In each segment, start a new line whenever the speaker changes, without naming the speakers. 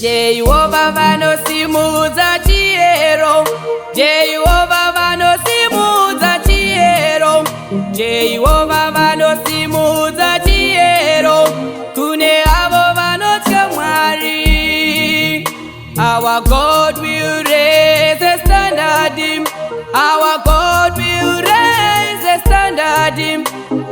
Jehovah vanosimudzira chiyero, Jehovah vanosimudzira chiyero, Jehovah vanosimudzira chiyero kune avo vanotya Mwari. Our God will raise a standard, our God will raise a standard,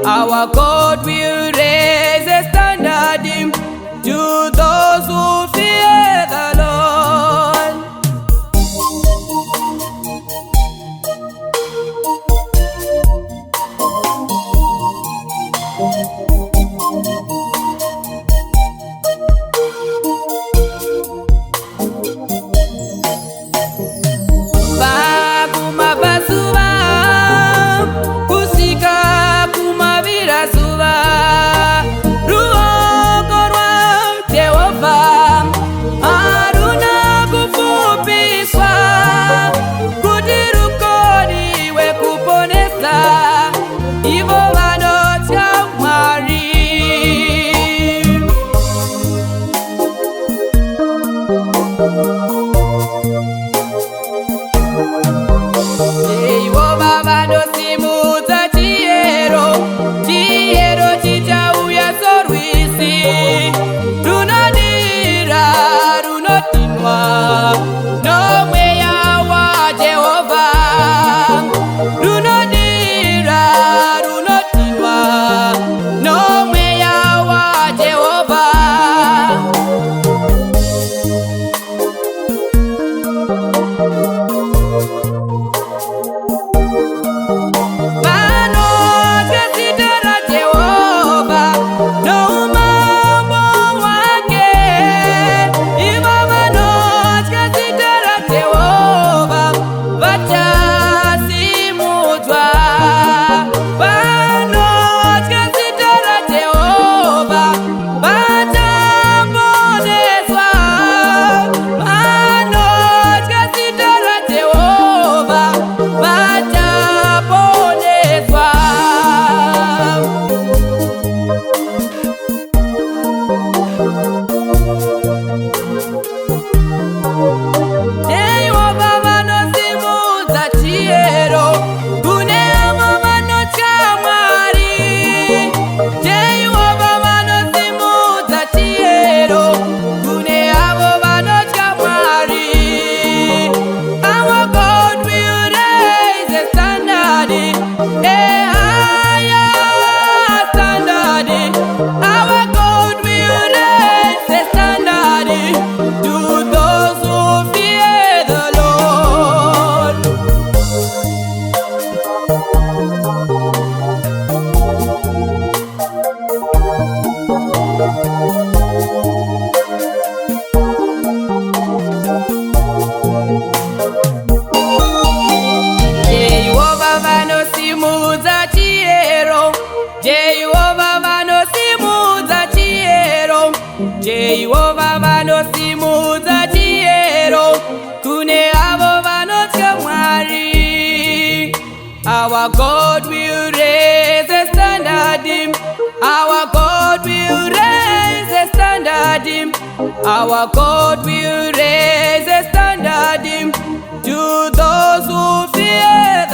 our God will raise a standard to those who fear the Lord. Vakuma basuva kusika kumavira zuva, ruoko rwa Jehovah haruna kufupiswa kuti rukoniwe kuponesa ivo vanotya Mwari. Jehovah vanosimudza chiyero, chiyero chichauya sorwisi runodira runodinwa nomweya waJehovah, runodira runodinwa nomweya waJehovah. Vanotya zita raJehovah noumambo hwake, ivo vanotya zita raJehovah vachasimudzwa. Vanotya zita raJehovah vachaponeswa, vanotya zita raJehovah vachaponeswa. Jehovah vanosimudza chiyero kune avo vanotya Mwari. Jehovah vanosimudza chiyero kune avo vanotya Mwari. Our God will raise a standard, a higher standard. Our God will raise a standard to those who fear the Lord. Jehovah vanosimudza chiyero, Jehovah vanosimudza chiyero, Jehovah vanosimudza chiyero kune avo vanotya Mwari. Our God will raise a standard, our God will raise a standard, our God will raise a standard to those who fear